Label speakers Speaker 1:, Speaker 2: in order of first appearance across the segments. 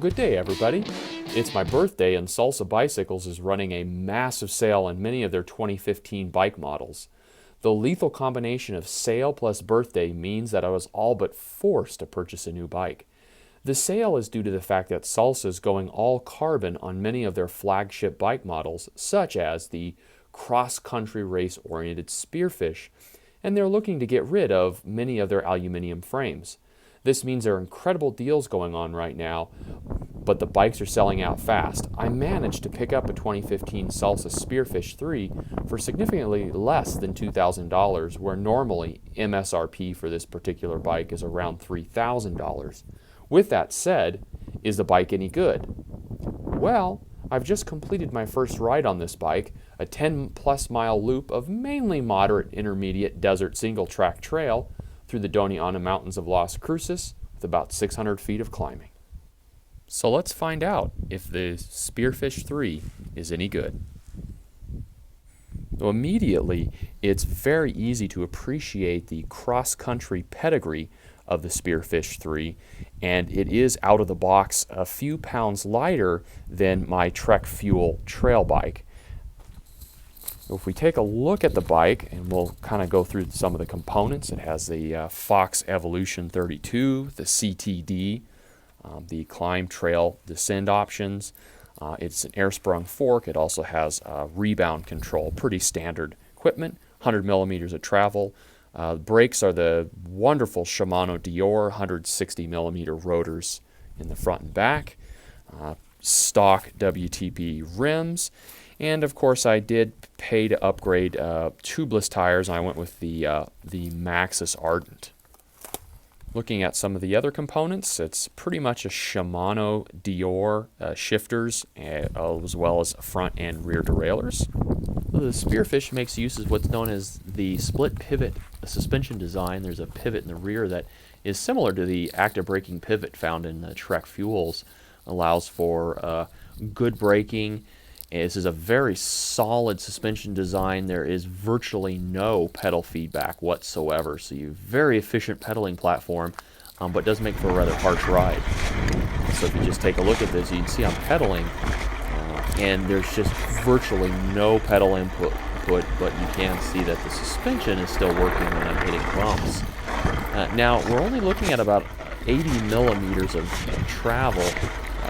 Speaker 1: good day, everybody. It's my birthday, and Salsa Bicycles is running a massive sale on many of their 2015 bike models. The lethal combination of sale plus birthday means that I was all but forced to purchase a new bike. The sale is due to the fact that Salsa is going all carbon on many of their flagship bike models, such as the cross-country race-oriented Spearfish, and they're looking to get rid of many of their aluminum frames. This means there are incredible deals going on right now, but the bikes are selling out fast. I managed to pick up a 2015 Salsa Spearfish 3 for significantly less than $2,000, where normally MSRP for this particular bike is around $3,000. With that said, is the bike any good? Well, I've just completed my first ride on this bike, a 10-plus mile loop of mainly moderate intermediate desert single-track trail through the Doñana Mountains of Las Cruces with about 600 feet of climbing. So let's find out if the Spearfish 3 is any good. So immediately, it's very easy to appreciate the cross-country pedigree of the Spearfish 3, and it is out of the box a few pounds lighter than my Trek Fuel trail bike. If we take a look at the bike, and we'll kind of go through some of the components, it has the Fox Evolution 32, the CTD, the climb, trail, descend options. It's an air-sprung fork. It also has rebound control, pretty standard equipment, 100 millimeters of travel. Brakes are the wonderful Shimano Derailleur 160 millimeter rotors in the front and back. Stock WTP rims. And of course, I did pay to upgrade tubeless tires. I went with the Maxxis Ardent. Looking at some of the other components, it's pretty much a Shimano Derailleur shifters, as well as front and rear derailleurs. The Spearfish makes use of what's known as the split pivot suspension design. There's a pivot in the rear that is similar to the active braking pivot found in the Trek Fuels. Allows for good braking. This is a very solid suspension design. There is virtually no pedal feedback whatsoever, so you have a very efficient pedaling platform, but does make for a rather harsh ride. So if you just take a look at this, you can see I'm pedaling, and there's just virtually no pedal input, but you can see that the suspension is still working when I'm hitting bumps. Now, we're only looking at about 80 millimeters of travel,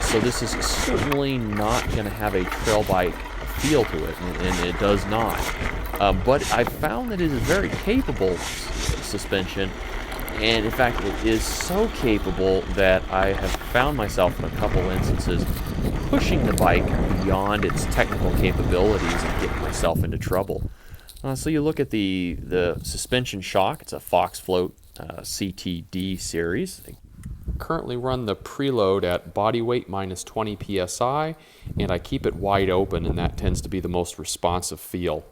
Speaker 1: so this is certainly not going to have a trail bike feel to it, and it does not. But I found that it is a very capable suspension, and in fact it is so capable that I have found myself in a couple instances pushing the bike beyond its technical capabilities and getting myself into trouble. So you look at the suspension shock. It's a Fox Float CTD series. Currently run the preload at body weight minus 20 psi, and I keep it wide open, and that tends to be the most responsive feel.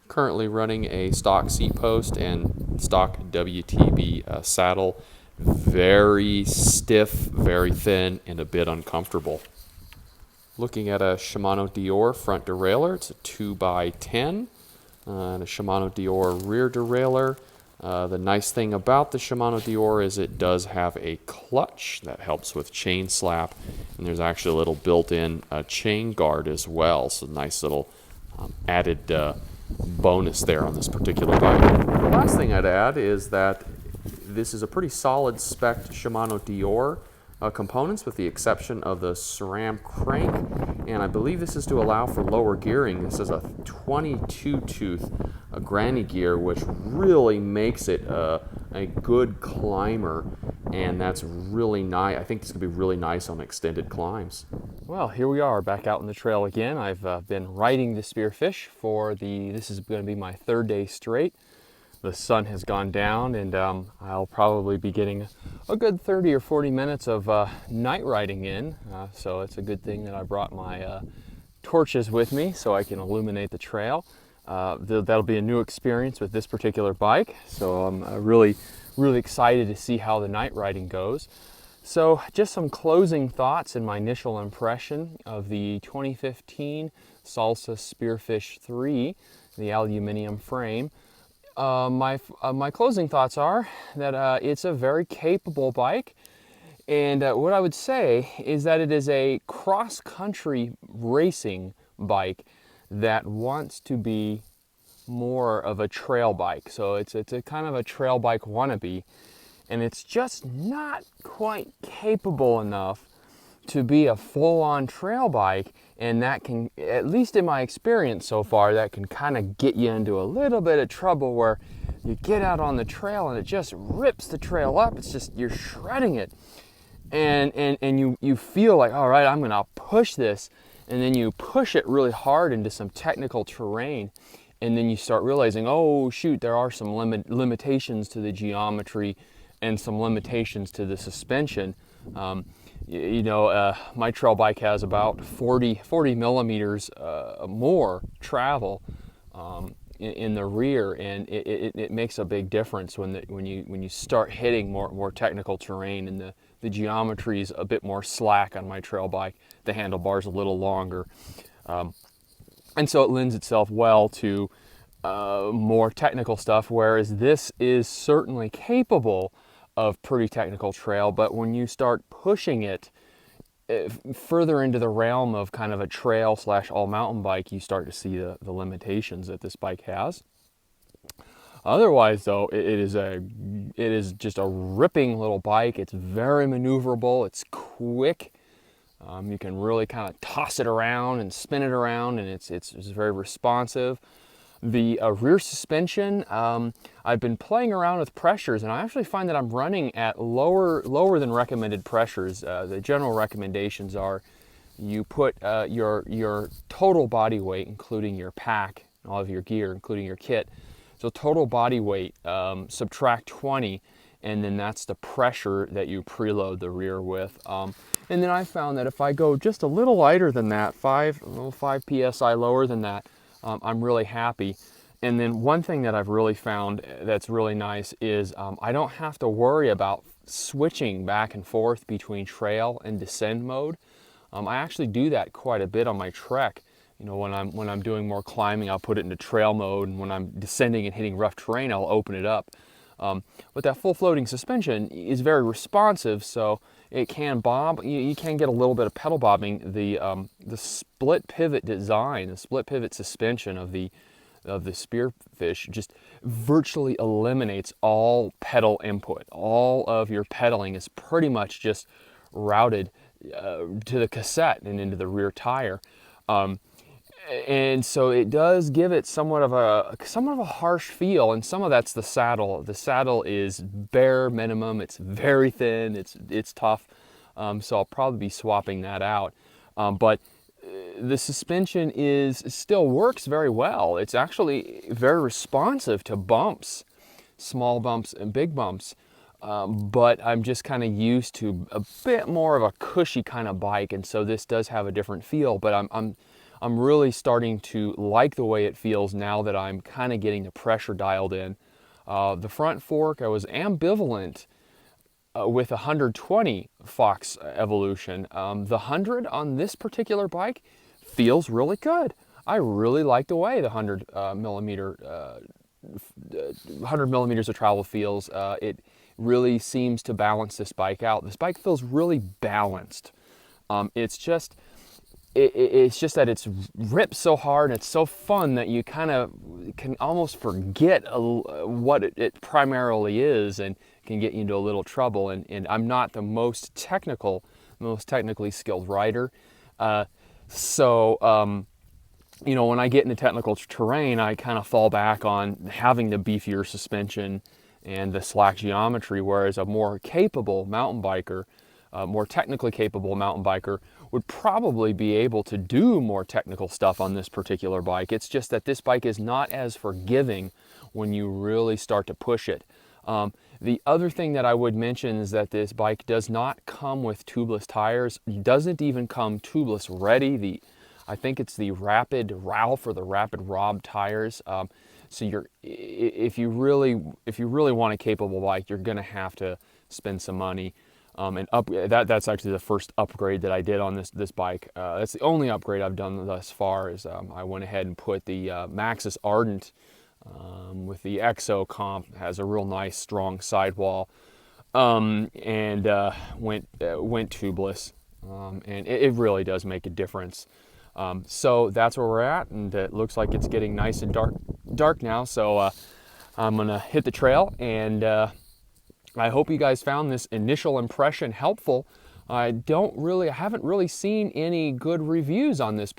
Speaker 1: Currently running a stock seat post and stock WTB saddle. Very stiff, very thin, and a bit uncomfortable. Looking at a Shimano Derailleur front derailleur. It's a 2x10, and a Shimano Derailleur rear derailleur. The nice thing about the Shimano Derailleur is it does have a clutch that helps with chain slap, and there's actually a little built-in chain guard as well, so nice little added bonus there on this particular bike. The last thing I'd add is that this is a pretty solid spec Shimano Derailleur components, with the exception of the SRAM crank, and I believe this is to allow for lower gearing. This is a 22-tooth granny gear, which really makes it a good climber, and that's really nice. I think this could be really nice on extended climbs. Well, here we are back out on the trail again. I've been riding the Spearfish this is going to be my third day straight. The sun has gone down, and I'll probably be getting a good 30 or 40 minutes of night riding in, so it's a good thing that I brought my torches with me so I can illuminate the trail. That'll be a new experience with this particular bike, so I'm really excited to see how the night riding goes. So just some closing thoughts and my initial impression of the 2015 Salsa Spearfish 3, the aluminum frame. My closing thoughts are that it's a very capable bike.
Speaker 2: And what I would say is that it is a cross-country racing bike that wants to be more of a trail bike. So it's a kind of a trail bike wannabe, and it's just not quite capable enough to be a full-on trail bike. And that can, at least in my experience so far, that can kind of get you into a little bit of trouble where you get out on the trail and it just rips the trail up. It's just, you're shredding it. And you feel like, all right, I'm gonna push this, and then you push it really hard into some technical terrain, and then you start realizing, oh shoot, there are some limitations to the geometry and some limitations to the suspension. My trail bike has about 40 millimeters more travel in the rear, and it makes a big difference when you start hitting more technical terrain, and the geometry is a bit more slack on my trail bike. The handlebar's a little longer, and so it lends itself well to more technical stuff, whereas this is certainly capable of pretty technical trail. But when you start pushing it further into the realm of kind of a trail / all mountain bike, you start to see the limitations that this bike has. Otherwise, though, it is just a ripping little bike. It's very maneuverable. It's quick. You can really kind of toss it around and spin it around, and it's very responsive. The rear suspension, I've been playing around with pressures, and I actually find that I'm running at lower than recommended pressures. The general recommendations are you put your total body weight, including your pack, all of your gear, including your kit. So total body weight, subtract 20, and then that's the pressure that you preload the rear with. And then I found that if I go just a little lighter than that, 5 psi lower than that, I'm really happy. And then one thing that I've really found that's really nice is I don't have to worry about switching back and forth between trail and descend mode. I actually do that quite a bit on my Trek. You know, when I'm doing more climbing, I'll put it into trail mode, and when I'm descending and hitting rough terrain, I'll open it up. But that full floating suspension is very responsive, so it can bob. You can get a little bit of pedal bobbing. The split pivot design, the split pivot suspension of the Spearfish just virtually eliminates all pedal input. All of your pedaling is pretty much just routed to the cassette and into the rear tire. And so it does give it somewhat of a harsh feel, and some of that's the saddle. The saddle is bare minimum. It's very thin. It's tough. So I'll probably be swapping that out. But the suspension still works very well. It's actually very responsive to bumps, small bumps and big bumps. But I'm just kind of used to a bit more of a cushy kind of bike, and so this does have a different feel. But I'm really starting to like the way it feels now that I'm kind of getting the pressure dialed in. The front fork, I was ambivalent with 120 Fox evolution. The 100 on this particular bike feels really good. I really like the way the 100 millimeters of travel feels. It really seems to balance this bike out. This bike feels really balanced. It's just that it's ripped so hard and it's so fun that you kind of can almost forget what it primarily is, and can get you into a little trouble. And I'm not the most technically skilled rider. When I get into technical terrain, I kind of fall back on having the beefier suspension and the slack geometry, whereas a more capable mountain biker, more technically capable mountain biker would probably be able to do more technical stuff on this particular bike. It's just that this bike is not as forgiving when you really start to push it. The other thing that I would mention is that this bike does not come with tubeless tires. It doesn't even come tubeless ready. I think it's the Rapid Ralph or the Rapid Rob tires. So if you really want a capable bike, you're going to have to spend some money. That's actually the first upgrade that I did on this bike. That's the only upgrade I've done thus far. Is I went ahead and put the Maxxis Ardent with the Exo comp. Has a real nice strong sidewall. and went tubeless, and it really does make a difference. So that's where we're at, and it looks like it's getting nice and dark now. So I'm gonna hit the trail, and I hope you guys found this initial impression helpful. I haven't really seen any good reviews on this